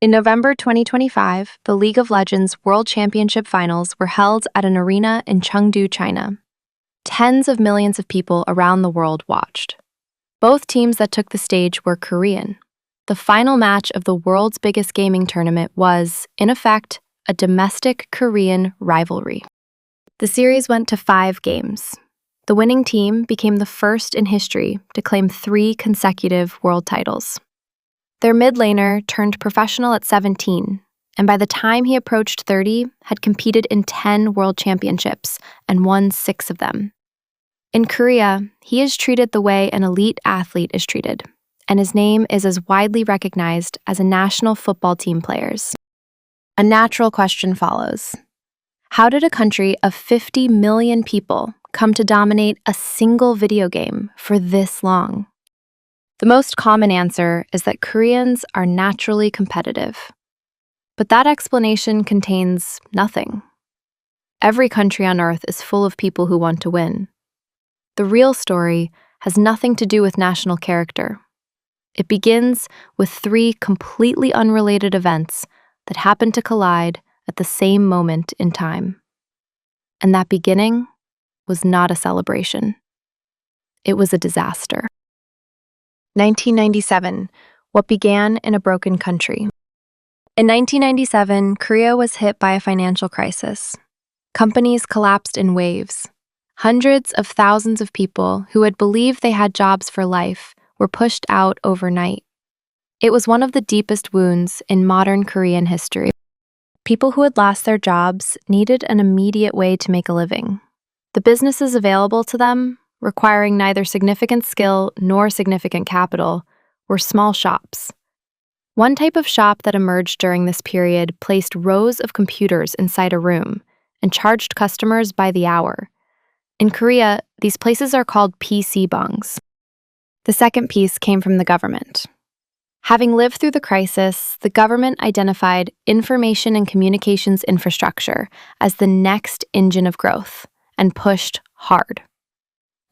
In November 2025, the League of Legends World Championship Finals were held at an arena in Chengdu, China. Tens of millions of people around the world watched. Both teams that took the stage were Korean. The final match of the world's biggest gaming tournament was, in effect, a domestic Korean rivalry. The series went to 5 games. The winning team became the first in history to claim 3 consecutive world titles. Their mid laner turned professional at 17, and by the time he approached 30, had competed in 10 world championships and won 6 of them. In Korea, he is treated the way an elite athlete is treated, and his name is as widely recognized as a national football team player's. A natural question follows. How did a country of 50 million people come to dominate a single video game for this long? The most common answer is that Koreans are naturally competitive. But that explanation contains nothing. Every country on Earth is full of people who want to win. The real story has nothing to do with national character. It begins with 3 completely unrelated events that happen to collide at the same moment in time. And that beginning was not a celebration. It was a disaster. 1997, what began in a broken country. In 1997, Korea was hit by a financial crisis. Companies collapsed in waves. Hundreds of thousands of people who had believed they had jobs for life were pushed out overnight. It was one of the deepest wounds in modern Korean history. People who had lost their jobs needed an immediate way to make a living. The businesses available to them, requiring neither significant skill nor significant capital, were small shops. One type of shop that emerged during this period placed rows of computers inside a room and charged customers by the hour. In Korea, these places are called PCBangs. The second piece came from the government. Having lived through the crisis, the government identified information and communications infrastructure as the next engine of growth and pushed hard.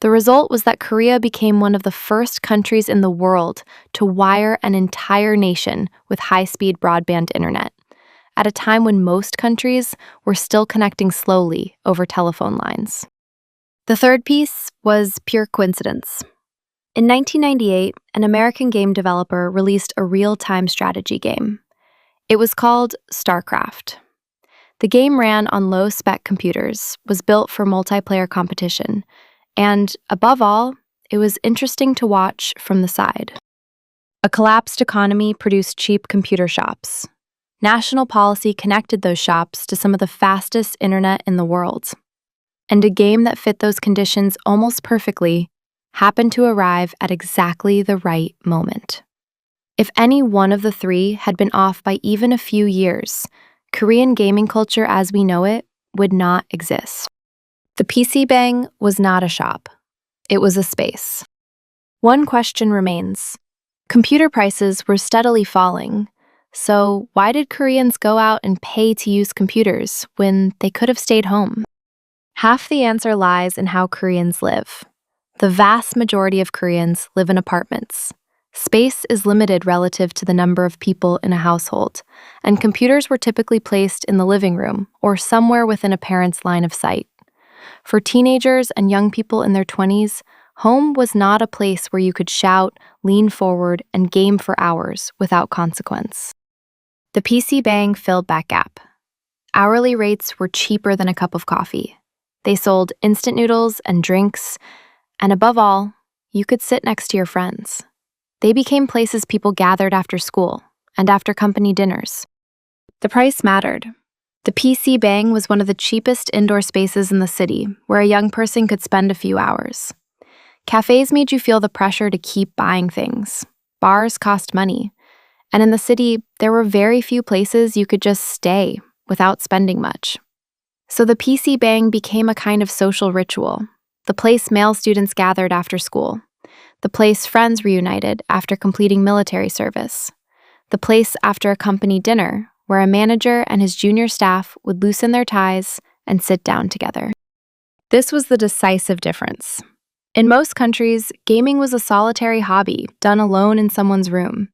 The result was that Korea became one of the first countries in the world to wire an entire nation with high-speed broadband internet, at a time when most countries were still connecting slowly over telephone lines. The third piece was pure coincidence. In 1998, an American game developer released a real-time strategy game. It was called StarCraft. The game ran on low-spec computers, was built for multiplayer competition, and, above all, it was interesting to watch from the side. A collapsed economy produced cheap computer shops. National policy connected those shops to some of the fastest internet in the world. And a game that fit those conditions almost perfectly happened to arrive at exactly the right moment. If any one of the 3 had been off by even a few years, Korean gaming culture as we know it would not exist. The PCBang was not a shop. It was a space. One question remains. Computer prices were steadily falling, so why did Koreans go out and pay to use computers when they could have stayed home? Half the answer lies in how Koreans live. The vast majority of Koreans live in apartments. Space is limited relative to the number of people in a household, and computers were typically placed in the living room or somewhere within a parent's line of sight. For teenagers and young people in their 20s, home was not a place where you could shout, lean forward, and game for hours without consequence. The PCBang filled that gap. Hourly rates were cheaper than a cup of coffee. They sold instant noodles and drinks, and above all, you could sit next to your friends. They became places people gathered after school and after company dinners. The price mattered. The PCBang was one of the cheapest indoor spaces in the city where a young person could spend a few hours. Cafes made you feel the pressure to keep buying things. Bars cost money. And in the city, there were very few places you could just stay without spending much. So the PCBang became a kind of social ritual, the place male students gathered after school, the place friends reunited after completing military service, the place after a company dinner where a manager and his junior staff would loosen their ties and sit down together. This was the decisive difference. In most countries, gaming was a solitary hobby done alone in someone's room.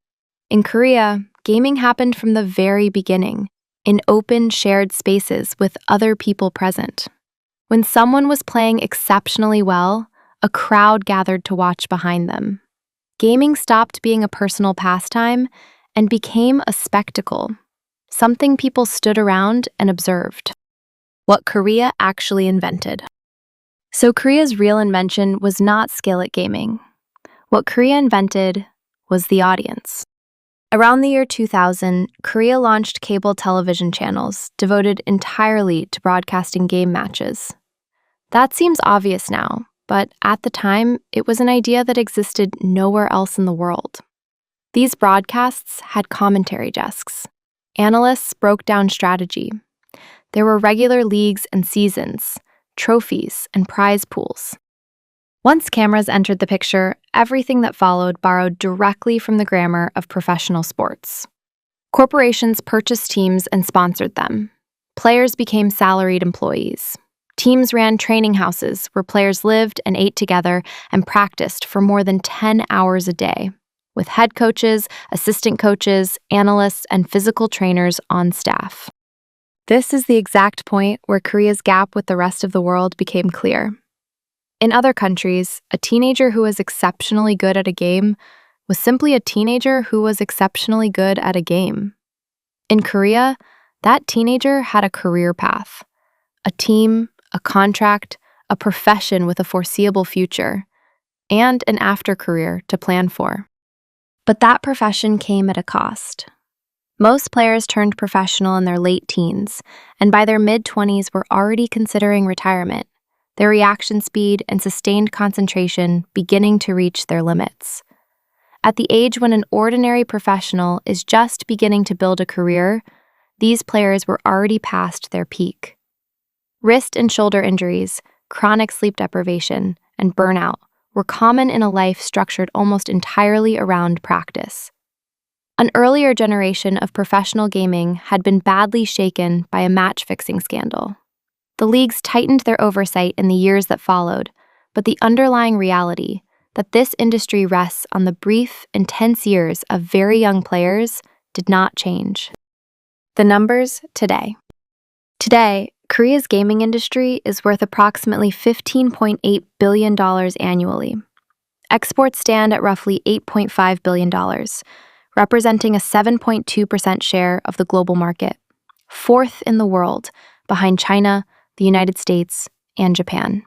In Korea, gaming happened from the very beginning, in open, shared spaces with other people present. When someone was playing exceptionally well, a crowd gathered to watch behind them. Gaming stopped being a personal pastime and became a spectacle, something people stood around and observed. What Korea actually invented. So Korea's real invention was not skill at gaming. What Korea invented was the audience. Around the year 2000, Korea launched cable television channels devoted entirely to broadcasting game matches. That seems obvious now, but at the time, it was an idea that existed nowhere else in the world. These broadcasts had commentary desks. Analysts broke down strategy. There were regular leagues and seasons, trophies, and prize pools. Once cameras entered the picture, everything that followed borrowed directly from the grammar of professional sports. Corporations purchased teams and sponsored them. Players became salaried employees. Teams ran training houses where players lived and ate together and practiced for more than 10 hours a day, with head coaches, assistant coaches, analysts, and physical trainers on staff. This is the exact point where Korea's gap with the rest of the world became clear. In other countries, a teenager who was exceptionally good at a game was simply a teenager who was exceptionally good at a game. In Korea, that teenager had a career path, a team, a contract, a profession with a foreseeable future, and an after-career to plan for. But that profession came at a cost. Most players turned professional in their late teens, and by their mid-20s were already considering retirement, their reaction speed and sustained concentration beginning to reach their limits. At the age when an ordinary professional is just beginning to build a career, these players were already past their peak. Wrist and shoulder injuries, chronic sleep deprivation, and burnout were common in a life structured almost entirely around practice. An earlier generation of professional gaming had been badly shaken by a match-fixing scandal. The leagues tightened their oversight in the years that followed, but the underlying reality that this industry rests on the brief, intense years of very young players did not change. The numbers today. Today, Korea's gaming industry is worth approximately $15.8 billion annually. Exports stand at roughly $8.5 billion, representing a 7.2% share of the global market, fourth in the world, behind China, the United States, and Japan.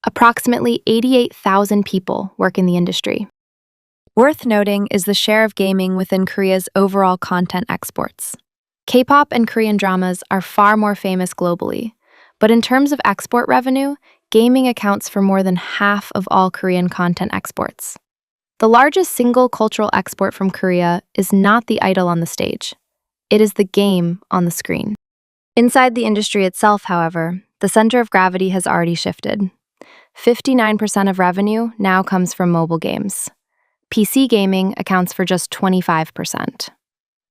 Approximately 88,000 people work in the industry. Worth noting is the share of gaming within Korea's overall content exports. K-pop and Korean dramas are far more famous globally, but in terms of export revenue, gaming accounts for more than half of all Korean content exports. The largest single cultural export from Korea is not the idol on the stage. It is the game on the screen. Inside the industry itself, however, the center of gravity has already shifted. 59% of revenue now comes from mobile games. PC gaming accounts for just 25%.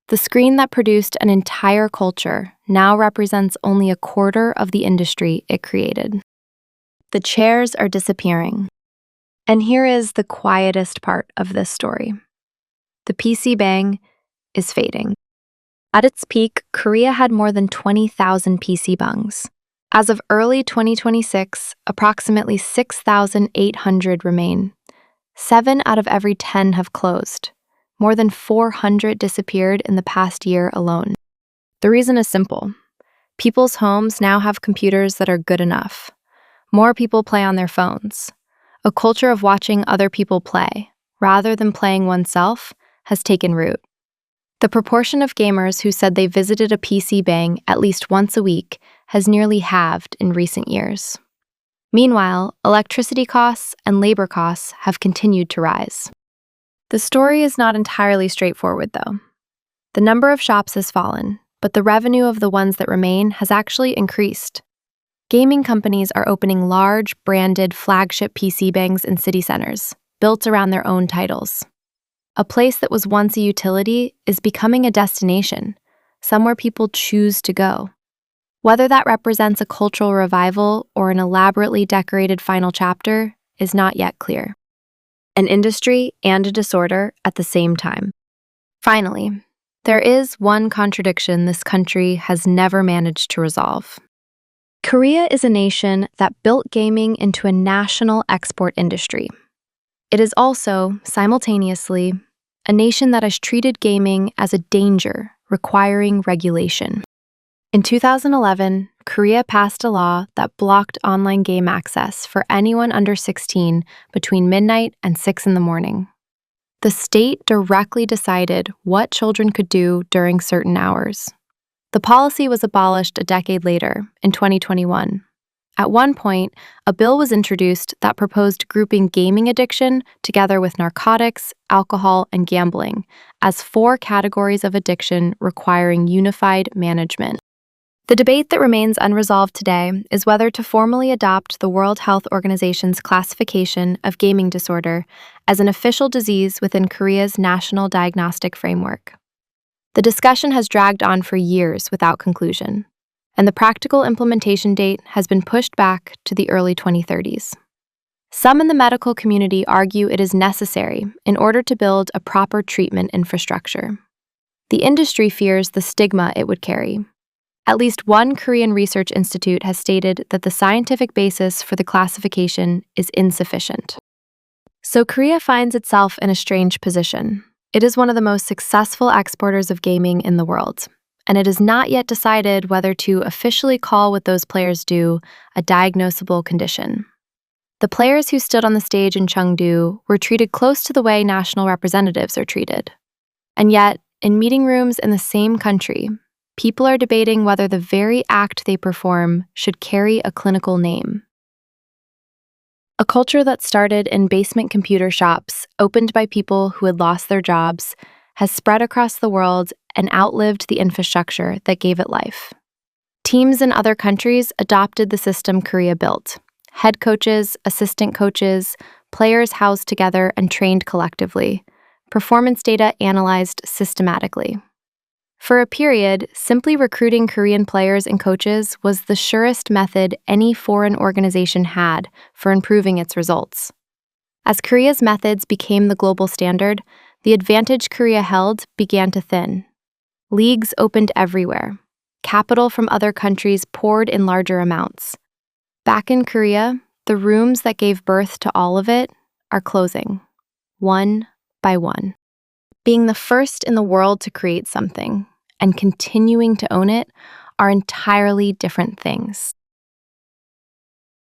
The screen that produced an entire culture now represents only a quarter of the industry it created. The chairs are disappearing. And here is the quietest part of this story. The PCBang is fading. At its peak, Korea had more than 20,000 PCBangs. As of early 2026, approximately 6,800 remain. 7 out of every 10 have closed. More than 400 disappeared in the past year alone. The reason is simple. People's homes now have computers that are good enough. More people play on their phones. A culture of watching other people play, rather than playing oneself, has taken root. The proportion of gamers who said they visited a PCBang at least once a week has nearly halved in recent years. Meanwhile, electricity costs and labor costs have continued to rise. The story is not entirely straightforward, though. The number of shops has fallen, but the revenue of the ones that remain has actually increased. Gaming companies are opening large, branded flagship PCBangs in city centers, built around their own titles. A place that was once a utility is becoming a destination, somewhere people choose to go. Whether that represents a cultural revival or an elaborately decorated final chapter is not yet clear. An industry and a disorder at the same time. Finally, There is one contradiction this country has never managed to resolve. Korea is a nation that built gaming into a national export industry. It is also, simultaneously, a nation that has treated gaming as a danger requiring regulation. In 2011, Korea passed a law that blocked online game access for anyone under 16 between midnight and 6 in the morning. The state directly decided what children could do during certain hours. The policy was abolished a decade later, in 2021. At one point, a bill was introduced that proposed grouping gaming addiction together with narcotics, alcohol, and gambling as 4 categories of addiction requiring unified management. The debate that remains unresolved today is whether to formally adopt the World Health Organization's classification of gaming disorder as an official disease within Korea's national diagnostic framework. The discussion has dragged on for years without conclusion, and the practical implementation date has been pushed back to the early 2030s. Some in the medical community argue it is necessary in order to build a proper treatment infrastructure. The industry fears the stigma it would carry. At least one Korean research institute has stated that the scientific basis for the classification is insufficient. So Korea finds itself in a strange position. It is one of the most successful exporters of gaming in the world, and it has not yet decided whether to officially call what those players do a diagnosable condition. The players who stood on the stage in Chengdu were treated close to the way national representatives are treated. And yet, in meeting rooms in the same country, people are debating whether the very act they perform should carry a clinical name. A culture that started in basement computer shops, opened by people who had lost their jobs, has spread across the world and outlived the infrastructure that gave it life. Teams in other countries adopted the system Korea built. Head coaches, assistant coaches, players housed together and trained collectively, performance data analyzed systematically. For a period, simply recruiting Korean players and coaches was the surest method any foreign organization had for improving its results. As Korea's methods became the global standard, the advantage Korea held began to thin. Leagues opened everywhere. Capital from other countries poured in larger amounts. Back in Korea, the rooms that gave birth to all of it are closing, one by one. Being the first in the world to create something and continuing to own it are entirely different things.